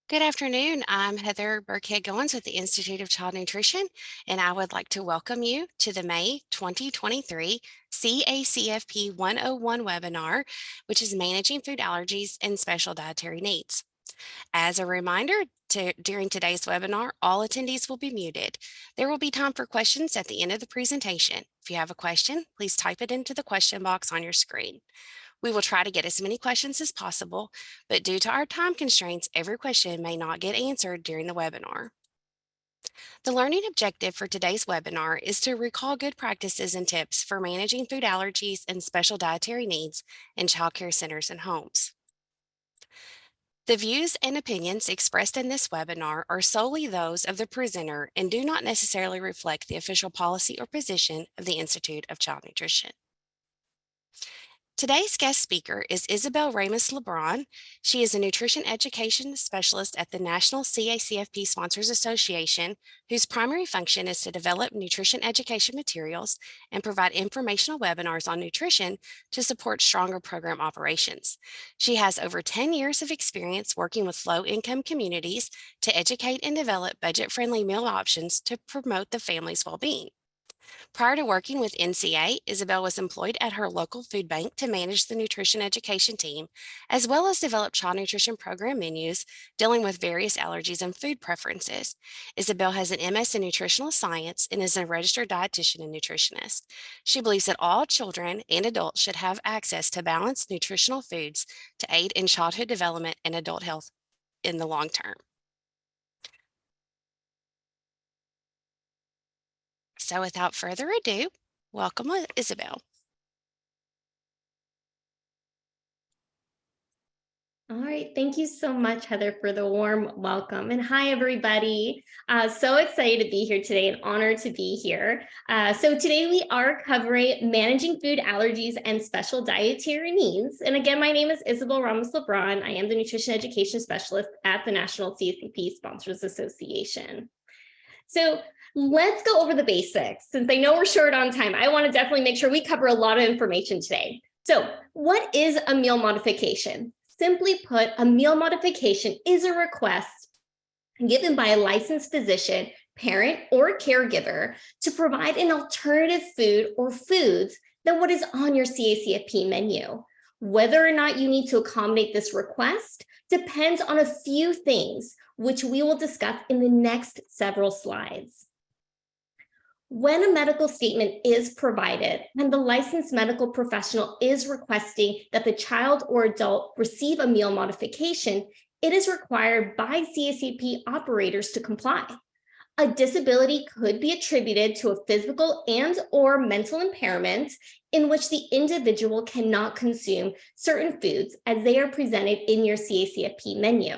Good afternoon. I'm Heather Burkhead-Goins with the Institute of Child Nutrition, and I would like to welcome you to the May 2023 CACFP 101 webinar, which is Managing Food Allergies and Special Dietary Needs. As a reminder, during today's webinar, all attendees will be muted. There will be time for questions at the end of the presentation. If you have a question, please type it into the question box on your screen. We will try to get as many questions as possible, but due to our time constraints, every question may not get answered during the webinar. The learning objective for today's webinar is to recall good practices and tips for managing food allergies and special dietary needs in child care centers and homes. The views and opinions expressed in this webinar are solely those of the presenter and do not necessarily reflect the official policy or position of the Institute of Child Nutrition. Today's guest speaker is Isabel Ramos-Lebron. She is a nutrition education specialist at the National CACFP Sponsors Association, whose primary function is to develop nutrition education materials and provide informational webinars on nutrition to support stronger program operations. She has over 10 years of experience working with low-income communities to educate and develop budget-friendly meal options to promote the family's well-being. Prior to working with NCA, Isabel was employed at her local food bank to manage the nutrition education team, as well as develop child nutrition program menus dealing with various allergies and food preferences. Isabel has an MS in nutritional science and is a registered dietitian and nutritionist. She believes that all children and adults should have access to balanced nutritional foods to aid in childhood development and adult health in the long term. So without further ado, welcome Isabel. All right, thank you so much, Heather, for the warm welcome. And hi, everybody. So excited to be here today, an honor to be here. So today we are covering managing food allergies and special dietary needs. And again, my name is Isabel Ramos-Lebron. I am the nutrition education specialist at the National CACFP Sponsors Association. So let's go over the basics. Since I know we're short on time, I want to definitely make sure we cover a lot of information today. So what is a meal modification? Simply put, a meal modification is a request given by a licensed physician, parent, or caregiver to provide an alternative food or foods than what is on your CACFP menu. Whether or not you need to accommodate this request depends on a few things, which we will discuss in the next several slides. When a medical statement is provided and the licensed medical professional is requesting that the child or adult receive a meal modification, it is required by CACFP operators to comply. A disability could be attributed to a physical and/or mental impairment in which the individual cannot consume certain foods as they are presented in your CACFP menu.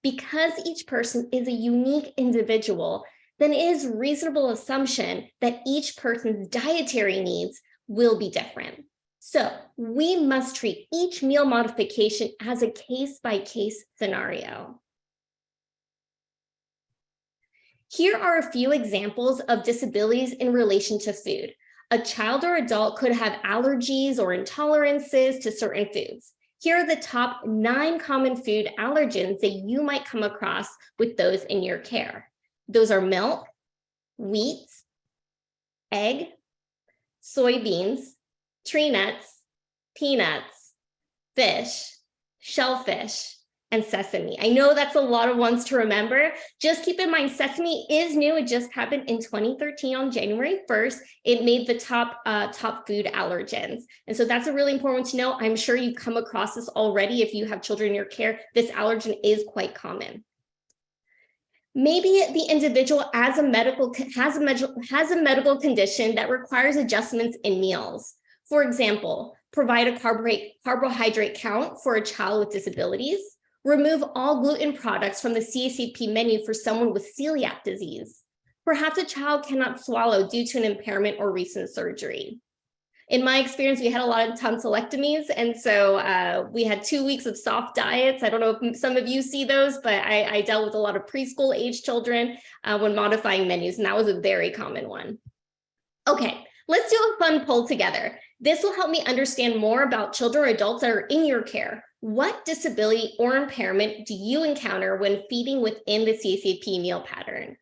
Because each person is a unique individual, then it is a reasonable assumption that each person's dietary needs will be different. So we must treat each meal modification as a case-by-case scenario. Here are a few examples of disabilities in relation to food. A child or adult could have allergies or intolerances to certain foods. Here are the top 9 common food allergens that you might come across with those in your care. Those are milk, wheat, egg, soybeans, tree nuts, peanuts, fish, shellfish, and sesame. I know that's a lot of ones to remember. Just keep in mind, sesame is new. It just happened in 2013 on January 1st. It made the top food allergens. And so that's a really important one to know. I'm sure you've come across this already. If you have children in your care, this allergen is quite common. Maybe the individual has a medical condition that requires adjustments in meals. For example, provide a carbohydrate count for a child with disabilities. Remove all gluten products from the CACFP menu for someone with celiac disease. Perhaps a child cannot swallow due to an impairment or recent surgery. In my experience, we had a lot of tonsillectomies, and so we had 2 weeks of soft diets. I don't know if some of you see those, but I dealt with a lot of preschool age children when modifying menus, and that was a very common one. Okay, let's do a fun poll together. This will help me understand more about children or adults that are in your care. What disability or impairment do you encounter when feeding within the CACFP meal pattern?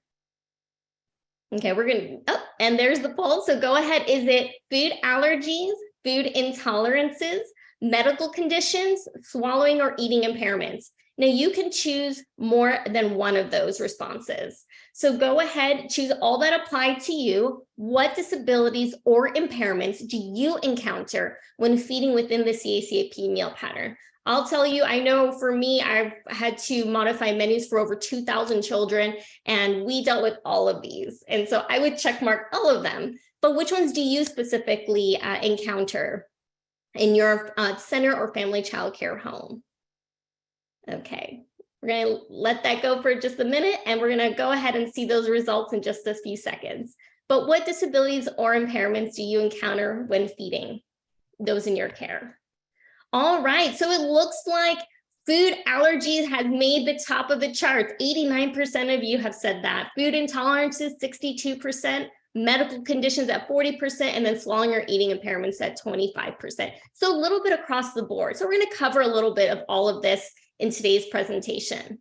Okay, and there's the poll. So go ahead. Is it food allergies, food intolerances, medical conditions, swallowing or eating impairments? Now you can choose more than one of those responses. So go ahead, choose all that apply to you. What disabilities or impairments do you encounter when feeding within the CACFP meal pattern? I'll tell you, I know for me, I've had to modify menus for over 2,000 children, and we dealt with all of these. And so I would check mark all of them. But which ones do you specifically encounter in your center or family childcare home? Okay, we're going to let that go for just a minute, and we're going to go ahead and see those results in just a few seconds. But what disabilities or impairments do you encounter when feeding those in your care? All right, so it looks like food allergies has made the top of the charts. 89% of you have said that. Food intolerances, 62%, medical conditions at 40%, and then swallowing or eating impairments at 25%. So a little bit across the board. So we're going to cover a little bit of all of this in today's presentation.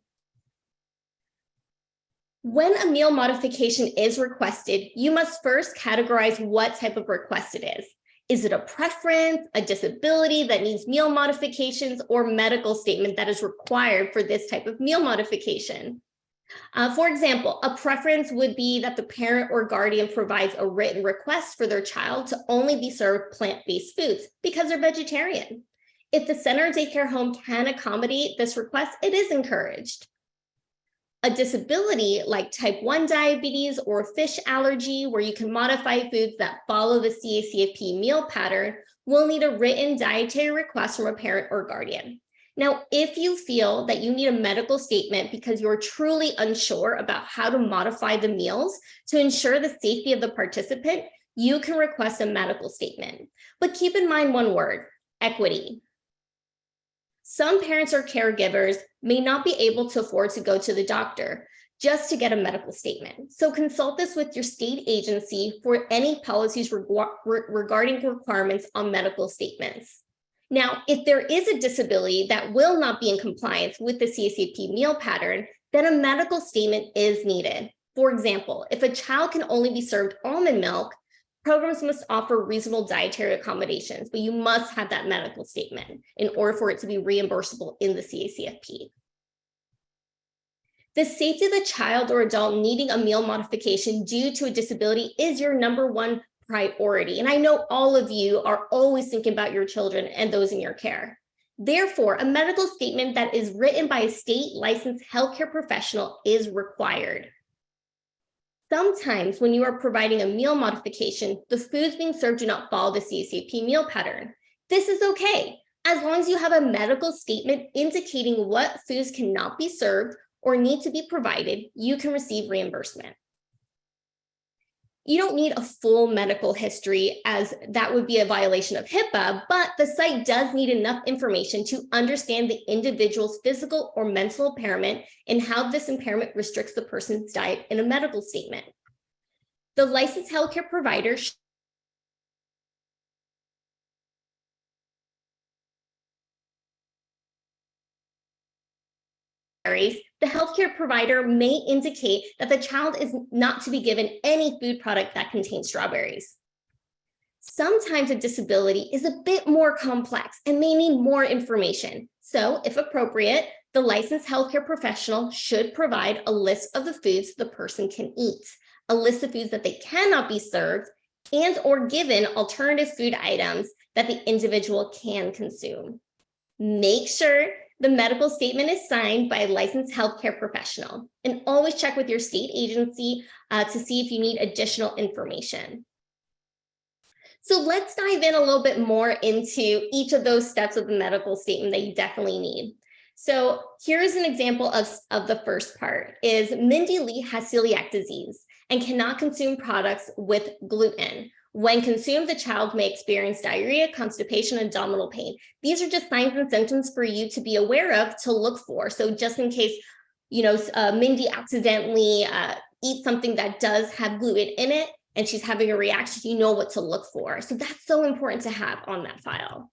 When a meal modification is requested, you must first categorize what type of request it is. Is it a preference, a disability that needs meal modifications, or medical statement that is required for this type of meal modification? For example, a preference would be that the parent or guardian provides a written request for their child to only be served plant-based foods because they're vegetarian. If the center or daycare home can accommodate this request, it is encouraged. A disability like type 1 diabetes or fish allergy, where you can modify foods that follow the CACFP meal pattern, will need a written dietary request from a parent or guardian. Now, if you feel that you need a medical statement because you're truly unsure about how to modify the meals to ensure the safety of the participant, you can request a medical statement. But keep in mind one word: equity. Some parents or caregivers may not be able to afford to go to the doctor just to get a medical statement. So consult this with your state agency for any policies regarding requirements on medical statements. Now, if there is a disability that will not be in compliance with the CACFP meal pattern, then a medical statement is needed. For example, if a child can only be served almond milk, programs must offer reasonable dietary accommodations, but you must have that medical statement in order for it to be reimbursable in the CACFP. The safety of the child or adult needing a meal modification due to a disability is your #1 priority. And I know all of you are always thinking about your children and those in your care. Therefore, a medical statement that is written by a state licensed healthcare professional is required. Sometimes when you are providing a meal modification, the foods being served do not follow the CACFP meal pattern. This is okay, as long as you have a medical statement indicating what foods cannot be served or need to be provided, you can receive reimbursement. You don't need a full medical history, as that would be a violation of HIPAA, but the site does need enough information to understand the individual's physical or mental impairment and how this impairment restricts the person's diet in a medical statement. The licensed healthcare provider the healthcare provider may indicate that the child is not to be given any food product that contains strawberries. Sometimes a disability is a bit more complex and may need more information. So, if appropriate, the licensed healthcare professional should provide a list of the foods the person can eat, a list of foods that they cannot be served, and or given alternative food items that the individual can consume. Make sure the medical statement is signed by a licensed healthcare professional, and always check with your state agency to see if you need additional information. So let's dive in a little bit more into each of those steps of the medical statement that you definitely need. So here's an example of the first part is Mindy Lee has celiac disease and cannot consume products with gluten. When consumed, the child may experience diarrhea, constipation, and abdominal pain. These are just signs and symptoms for you to be aware of, to look for. So just in case, Mindy accidentally eats something that does have gluten in it and she's having a reaction, you know what to look for. So that's so important to have on that file.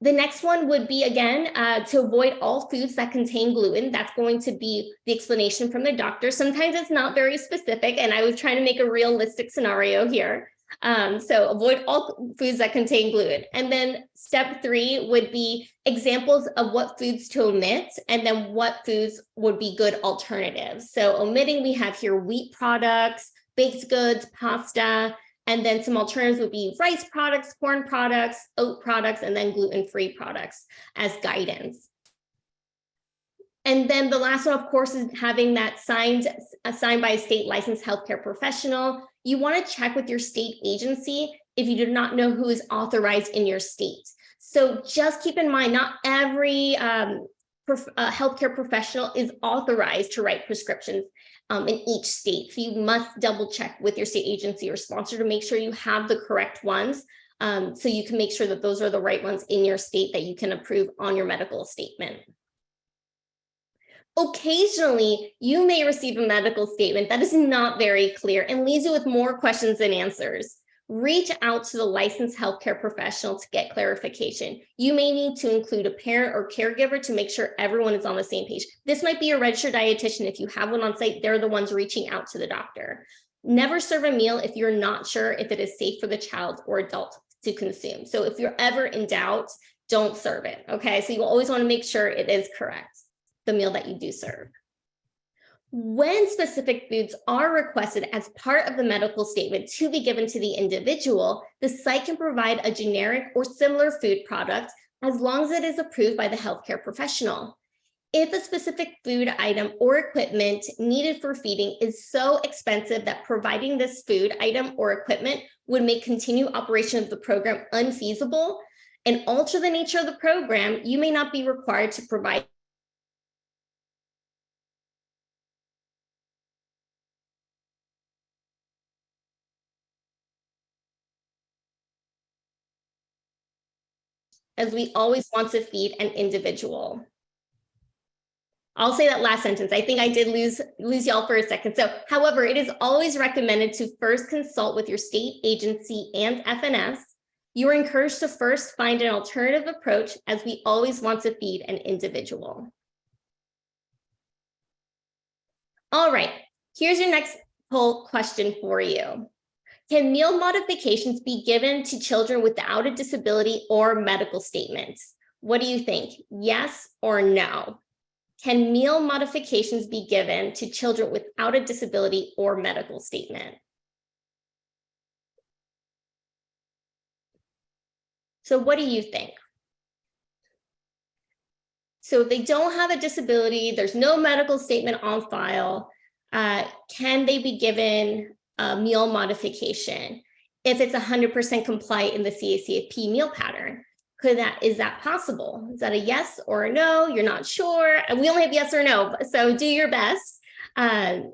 The next one would be, again, to avoid all foods that contain gluten. That's going to be the explanation from the doctor. Sometimes it's not very specific, and I was trying to make a realistic scenario here. So avoid all foods that contain gluten. And then step 3 would be examples of what foods to omit, and then what foods would be good alternatives. So omitting, we have here wheat products, baked goods, pasta, and then some alternatives would be rice products, corn products, oat products, and then gluten-free products as guidance. And then the last one, of course, is having that signed by a state licensed healthcare professional. You want to check with your state agency if you do not know who is authorized in your state. So just keep in mind, not every healthcare professional is authorized to write prescriptions in each state. So you must double check with your state agency or sponsor to make sure you have the correct ones, so you can make sure that those are the right ones in your state that you can approve on your medical statement. Occasionally, you may receive a medical statement that is not very clear and leaves you with more questions than answers. Reach out to the licensed healthcare professional to get clarification. You may need to include a parent or caregiver to make sure everyone is on the same page. This might be a registered dietitian. If you have one on site, they're the ones reaching out to the doctor. Never serve a meal if you're not sure if it is safe for the child or adult to consume. So if you're ever in doubt, don't serve it, okay? So you always want to make sure it is correct, the meal that you do serve. When specific foods are requested as part of the medical statement to be given to the individual, the site can provide a generic or similar food product as long as it is approved by the healthcare professional. If a specific food item or equipment needed for feeding is so expensive that providing this food item or equipment would make continued operation of the program unfeasible and alter the nature of the program, you may not be required to provide as we always want to feed an individual. I'll say that last sentence. I think I did lose y'all for a second. So, however, it is always recommended to first consult with your state agency and FNS. You are encouraged to first find an alternative approach as we always want to feed an individual. All right, here's your next poll question for you. Can meal modifications be given to children without a disability or medical statements? What do you think? Yes or no? Can meal modifications be given to children without a disability or medical statement? So what do you think? So if they don't have a disability, there's no medical statement on file, can they be given a meal modification if it's 100% compliant in the CACFP meal pattern? Is that possible? Is that a yes or a no? You're not sure. And we only have yes or no, so do your best.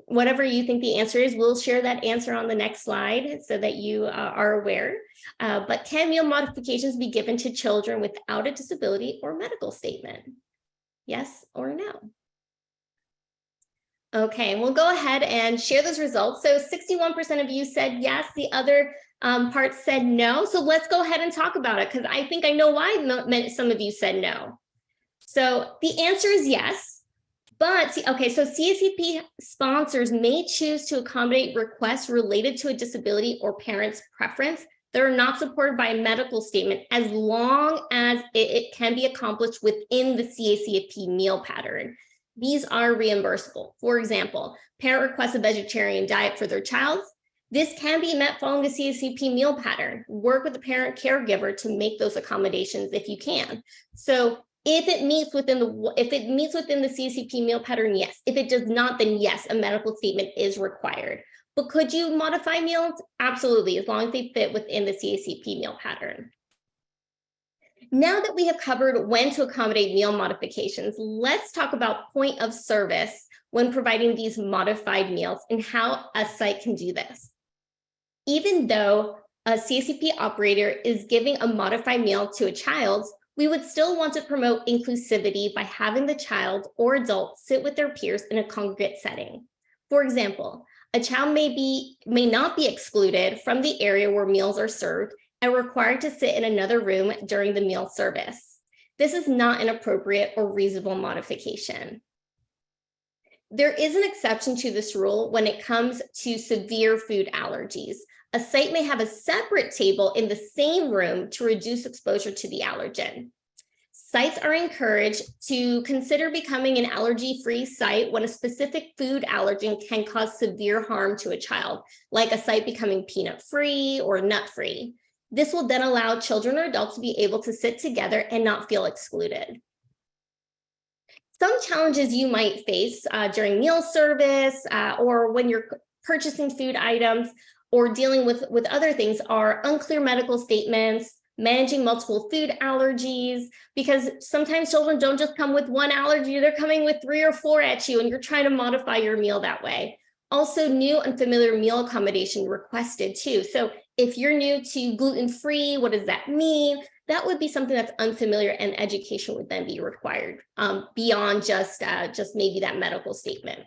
Whatever you think the answer is, we'll share that answer on the next slide so that you are aware. But can meal modifications be given to children without a disability or medical statement? Yes or no? Okay, and we'll go ahead and share those results. So 61% of you said yes, the other part said no. So let's go ahead and talk about it, because I think I know why some of you said no. So the answer is yes, but okay, so CACFP sponsors may choose to accommodate requests related to a disability or parent's preference that are not supported by a medical statement, as long as it can be accomplished within the CACFP meal pattern. These are reimbursable. For example, parent requests a vegetarian diet for their child. This can be met following a CACFP meal pattern. Work with the parent caregiver to make those accommodations if you can. So if it meets within the CACFP meal pattern, yes. If it does not, then yes, a medical statement is required. But could you modify meals? Absolutely, as long as they fit within the CACFP meal pattern. Now that we have covered when to accommodate meal modifications, let's talk about point of service when providing these modified meals and how a site can do this. Even though a CACFP operator is giving a modified meal to a child, we would still want to promote inclusivity by having the child or adult sit with their peers in a congregate setting. For example, a child may not be excluded from the area where meals are served and required to sit in another room during the meal service. This is not an appropriate or reasonable modification. There is an exception to this rule when it comes to severe food allergies. A site may have a separate table in the same room to reduce exposure to the allergen. Sites are encouraged to consider becoming an allergy-free site when a specific food allergen can cause severe harm to a child, like a site becoming peanut-free or nut-free. This will then allow children or adults to be able to sit together and not feel excluded. Some challenges you might face during meal service or when you're purchasing food items or dealing with other things are unclear medical statements, managing multiple food allergies, because sometimes children don't just come with one allergy, they're coming with 3 or 4 at you, and you're trying to modify your meal that way. Also, new unfamiliar meal accommodation requested too. So if you're new to gluten-free, what does that mean? That would be something that's unfamiliar, and education would then be required beyond just maybe that medical statement.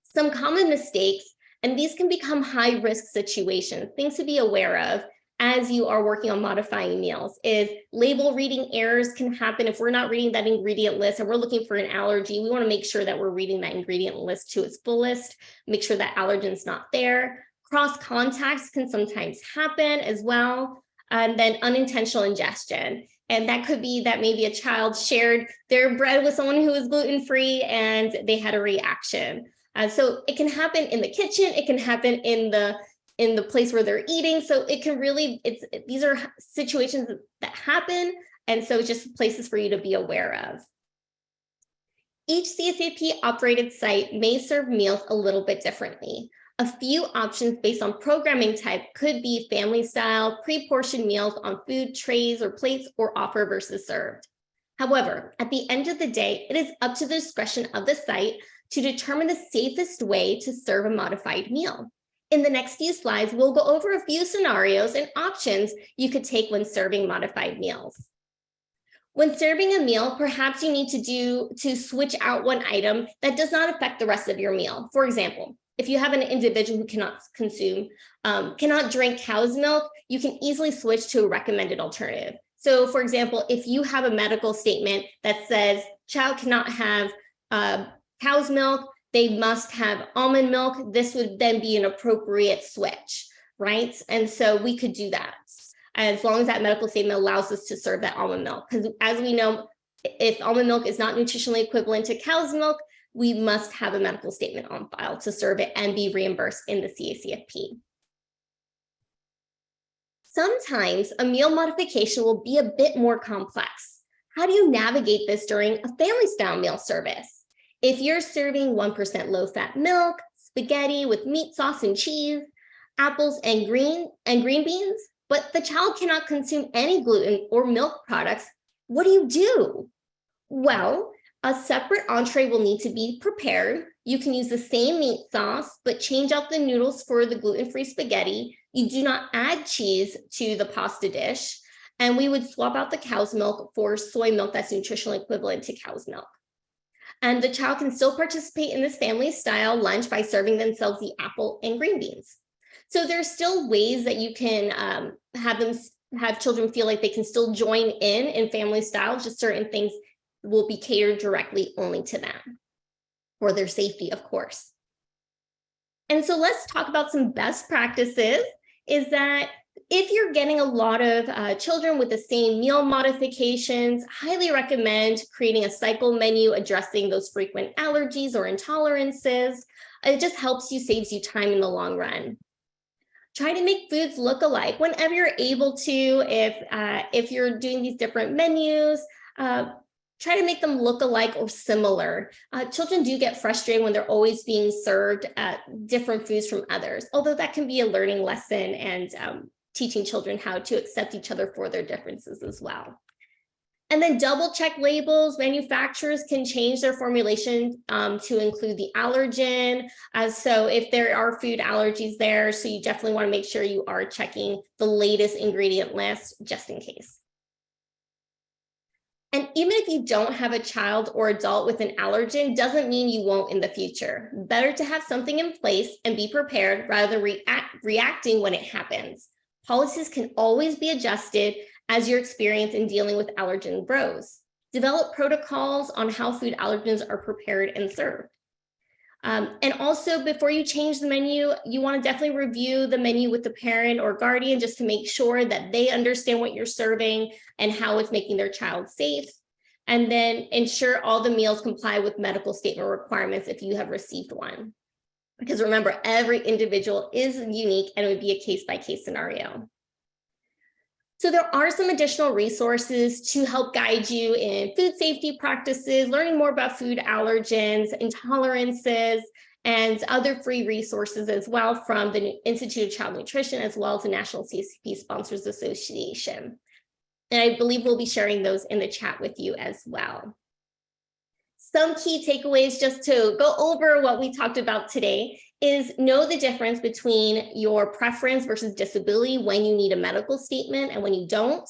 Some common mistakes, and these can become high-risk situations, things to be aware of as you are working on modifying meals, is label reading errors can happen. If we're not reading that ingredient list and we're looking for an allergy, we want to make sure that we're reading that ingredient list to its fullest, make sure that allergen's not there. Cross contacts can sometimes happen as well. And then unintentional ingestion. And that could be that maybe a child shared their bread with someone who is gluten-free and they had a reaction. So it can happen in the kitchen, it can happen in the place where they're eating. So it can really, these are situations that happen. And so it's just places for you to be aware of. Each CACFP operated site may serve meals a little bit differently. A few options based on programming type could be family style, pre-portioned meals on food trays or plates, or offer versus served. However, at the end of the day, it is up to the discretion of the site to determine the safest way to serve a modified meal. In the next few slides, we'll go over a few scenarios and options you could take when serving modified meals. When serving a meal, perhaps you need to switch out one item that does not affect the rest of your meal. For example, if you have an individual who cannot drink cow's milk, you can easily switch to a recommended alternative. So for example, if you have a medical statement that says child cannot have cow's milk, they must have almond milk, this would then be an appropriate switch, right? And so we could do that as long as that medical statement allows us to serve that almond milk. Because as we know, if almond milk is not nutritionally equivalent to cow's milk, we must have a medical statement on file to serve it and be reimbursed in the CACFP. Sometimes a meal modification will be a bit more complex. How do you navigate this during a family style meal service? If you're serving 1% low-fat milk, spaghetti with meat sauce and cheese, apples and green beans, but the child cannot consume any gluten or milk products, what do? Well, a separate entree will need to be prepared. You can use the same meat sauce, but change out the noodles for the gluten-free spaghetti. You do not add cheese to the pasta dish. And we would swap out the cow's milk for soy milk that's nutritionally equivalent to cow's milk. And the child can still participate in this family style lunch by serving themselves the apple and green beans. So there's still ways that you can have children feel like they can still join in family style, just certain things will be catered directly only to them for their safety, of course. And so let's talk about some best practices. Is that if you're getting a lot of children with the same meal modifications, highly recommend creating a cycle menu addressing those frequent allergies or intolerances. It just helps you, saves you time in the long run. Try to make foods look alike whenever you're able to. If you're doing these different menus, try to make them look alike or similar. Children do get frustrated when they're always being served different foods from others, although that can be a learning lesson and teaching children how to accept each other for their differences as well. And then double check labels. Manufacturers can change their formulation to include the allergen. So if there are food allergies there, so you definitely want to make sure you are checking the latest ingredient list just in case. And even if you don't have a child or adult with an allergen, doesn't mean you won't in the future. Better to have something in place and be prepared rather than reacting when it happens. Policies can always be adjusted as your experience in dealing with allergen grows. Develop protocols on how food allergens are prepared and served. And also, before you change the menu, you want to definitely review the menu with the parent or guardian just to make sure that they understand what you're serving and how it's making their child safe. And then ensure all the meals comply with medical statement requirements if you have received one. Because remember, every individual is unique and it would be a case-by-case scenario. So there are some additional resources to help guide you in food safety practices, learning more about food allergens, intolerances, and other free resources as well from the Institute of Child Nutrition, as well as the National CACFP Sponsors Association. And I believe we'll be sharing those in the chat with you as well. Some key takeaways just to go over what we talked about today is know the difference between your preference versus disability when you need a medical statement and when you don't.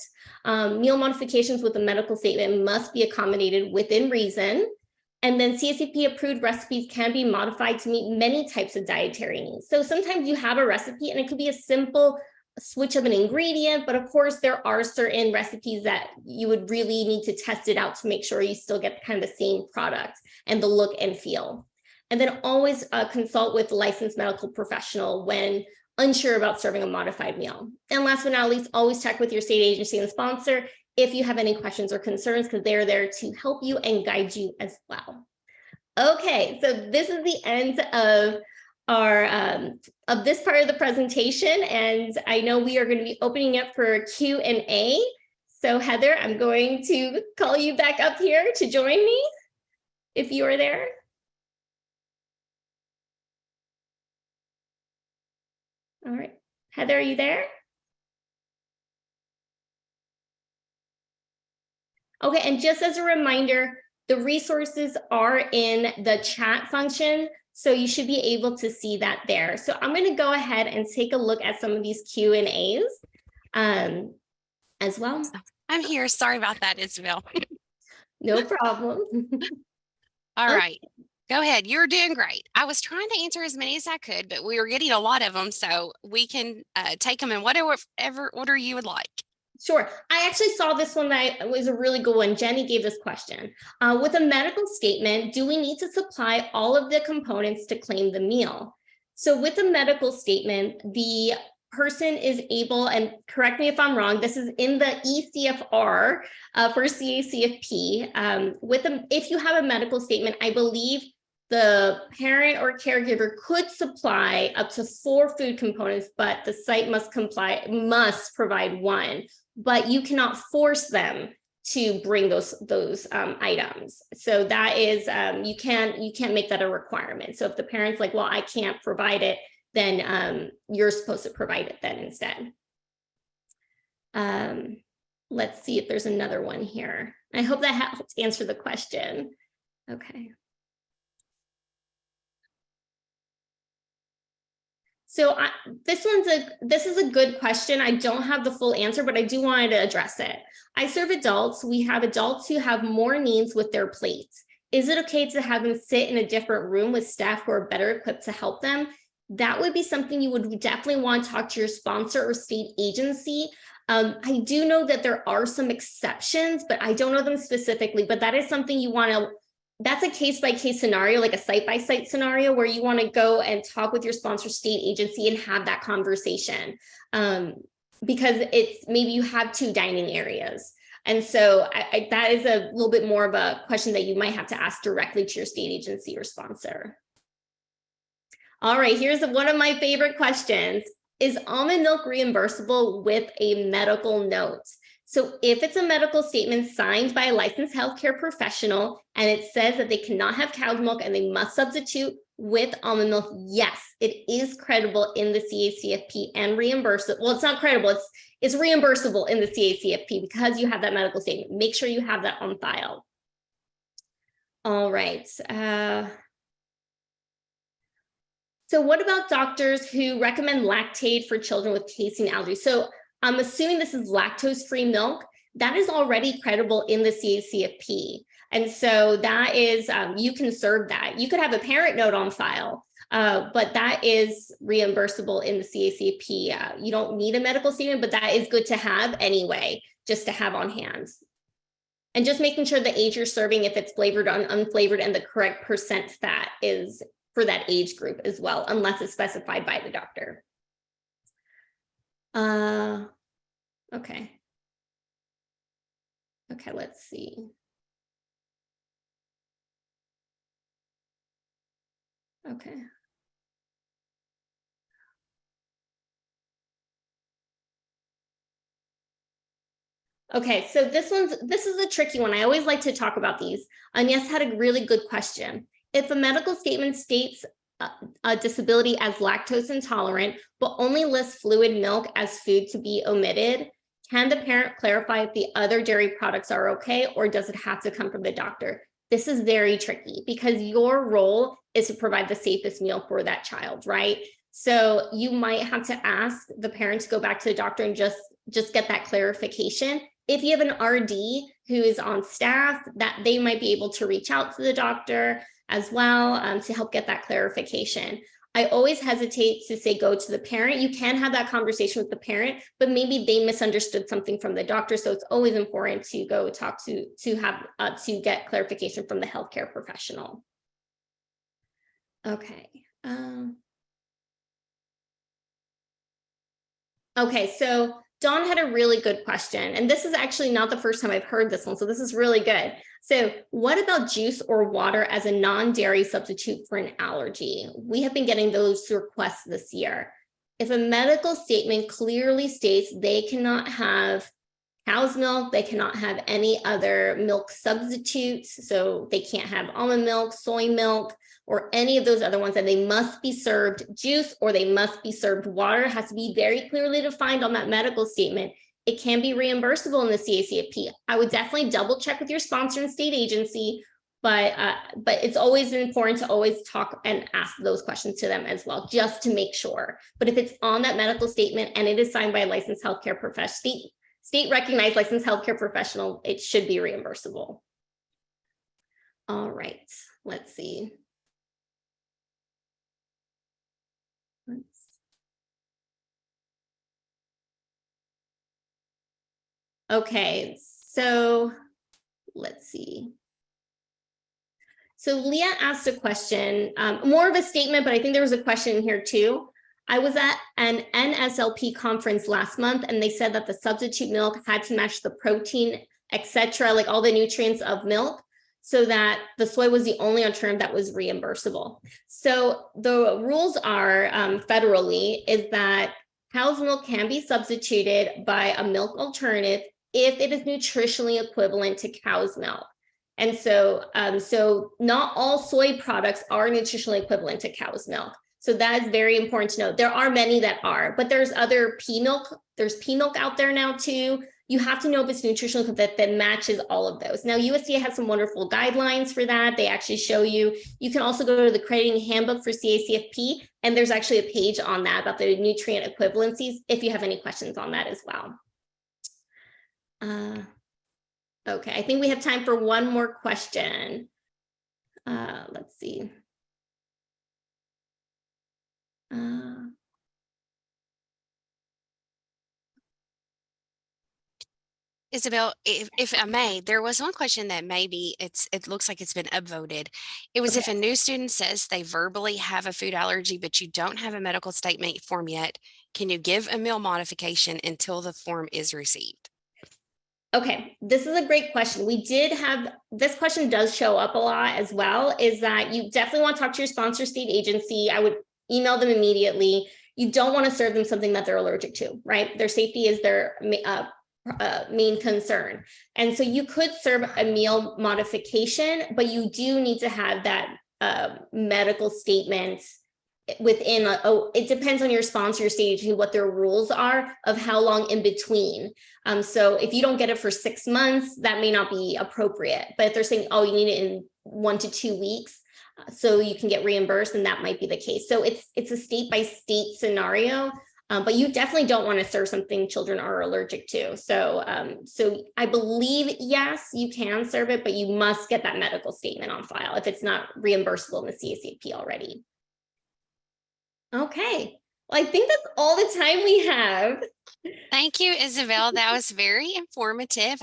Meal modifications with a medical statement must be accommodated within reason. And then CACFP approved recipes can be modified to meet many types of dietary needs. So sometimes you have a recipe and it could be a simple switch of an ingredient, but of course there are certain recipes that you would really need to test it out to make sure you still get kind of the same product and the look and feel. And then always consult with a licensed medical professional when unsure about serving a modified meal. And last but not least, always check with your state agency and sponsor if you have any questions or concerns, because they're there to help you and guide you as well. Okay, so this is the end of our of this part of the presentation, and I know we are going to be opening up for Q&A. So Heather, I'm going to call you back up here to join me if you are there. All right, Heather, are you there? Okay, and just as a reminder, the resources are in the chat function, so you should be able to see that there. So I'm going to go ahead and take a look at some of these Q&As as well. I'm here. Sorry about that, Isabel. No problem. All right. Go ahead. You're doing great. I was trying to answer as many as I could, but we were getting a lot of them, so we can take them in whatever order you would like. Sure. I actually saw this one that was a really good one. Jenny gave this question. With a medical statement, do we need to supply all of the components to claim the meal? So with a medical statement, the person is able, and correct me if I'm wrong, this is in the ECFR for CACFP. If you have a medical statement, I believe the parent or caregiver could supply up to 4 food components, but the site must provide 1. But you cannot force them to bring those items. So that is you can't make that a requirement. So if the parent's like, well, I can't provide it, then you're supposed to provide it then instead. Let's see if there's another one here. I hope that helps answer the question. Okay. So this is a good question. I don't have the full answer, but I do want to address it. I serve adults. We have adults who have more needs with their plates. Is it okay to have them sit in a different room with staff who are better equipped to help them? That would be something you would definitely want to talk to your sponsor or state agency. I do know that there are some exceptions, but I don't know them specifically, but that is something you want to that's a case-by-case scenario, like a site-by-site scenario where you want to go and talk with your sponsor state agency and have that conversation because it's maybe you have 2 dining areas. And so that is a little bit more of a question that you might have to ask directly to your state agency or sponsor. All right, here's one of my favorite questions. Is almond milk reimbursable with a medical note? So if it's a medical statement signed by a licensed healthcare professional and it says that they cannot have cow's milk and they must substitute with almond milk, yes, it is credible in the CACFP and reimbursable. Well, it's not credible, it's reimbursable in the CACFP because you have that medical statement. Make sure you have that on file. All right. So what about doctors who recommend lactate for children with casein allergies? So I'm assuming this is lactose-free milk. That is already credible in the CACFP. And so that is, you can serve that. You could have a parent note on file, but that is reimbursable in the CACFP. You don't need a medical statement, but that is good to have anyway. just to have on hand. And just making sure the age you're serving, if it's flavored or unflavored, and the correct percent fat is for that age group as well, unless it's specified by the doctor. Okay. Okay, let's see. Okay. Okay, so this is a tricky one. I always like to talk about these. Agnes had a really good question. If a medical statement states a disability as lactose intolerant, but only lists fluid milk as food to be omitted, can the parent clarify if the other dairy products are okay, or does it have to come from the doctor? This is very tricky because your role is to provide the safest meal for that child, right? So you might have to ask the parent to go back to the doctor and just get that clarification. If you have an RD who is on staff, that they might be able to reach out to the doctor as well to help get that clarification. I always hesitate to say go to the parent. You can have that conversation with the parent, but maybe they misunderstood something from the doctor. So it's always important to go talk to get clarification from the healthcare professional. Okay. Okay, so Dawn had a really good question, and this is actually not the first time I've heard this one, so this is really good. So what about juice or water as a non-dairy substitute for an allergy? We have been getting those requests this year. If a medical statement clearly states they cannot have cow's milk, they cannot have any other milk substitutes, so they can't have almond milk, soy milk, or any of those other ones, and they must be served juice or they must be served water. It has to be very clearly defined on that medical statement. It can be reimbursable in the CACFP. I would definitely double check with your sponsor and state agency, but it's always important to always talk and ask those questions to them as well, just to make sure. But if it's on that medical statement and it is signed by a licensed healthcare professional, state recognized licensed healthcare professional, it should be reimbursable. All right, let's see. Okay, so let's see. So Leah asked a question, more of a statement, but I think there was a question in here too. I was at an NSLP conference last month, and they said that the substitute milk had to match the protein, etc., like all the nutrients of milk, so that the soy was the only alternative that was reimbursable. So the rules are federally is that cow's milk can be substituted by a milk alternative if it is nutritionally equivalent to cow's milk. And so, not all soy products are nutritionally equivalent to cow's milk. So that is very important to know. There are many that are, but there's other pea milk. There's pea milk out there now too. You have to know if it's nutritional that matches all of those. Now, USDA has some wonderful guidelines for that. They actually show you. You can also go to the crediting handbook for CACFP, and there's actually a page on that about the nutrient equivalencies if you have any questions on that as well. Okay, I think we have time for one more question. Let's see. Isabel, if I may, there was one question that maybe it looks like it's been upvoted. It was if a new student says they verbally have a food allergy, but you don't have a medical statement form yet, can you give a meal modification until the form is received? Okay, this is a great question. We did have, this question does show up a lot as well, is that you definitely want to talk to your sponsor state agency. I would email them immediately. You don't want to serve them something that they're allergic to, right? Their safety is their main concern. And so you could serve a meal modification, but you do need to have that medical statement within it depends on your sponsor stage what their rules are of how long in between. So if you don't get it for 6 months, that may not be appropriate. But if they're saying, oh, you need it in 1 to 2 weeks, so you can get reimbursed, and that might be the case. So it's a state by state scenario, but you definitely don't want to serve something children are allergic to. So I believe, yes, you can serve it, but you must get that medical statement on file if it's not reimbursable in the CACFP already. Okay, I think that's all the time we have. Thank you, Isabel. That was very informative.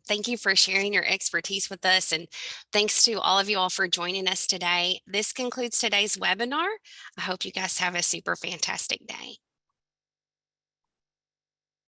Thank you for sharing your expertise with us. And thanks to all of you all for joining us today. This concludes today's webinar. I hope you guys have a super fantastic day.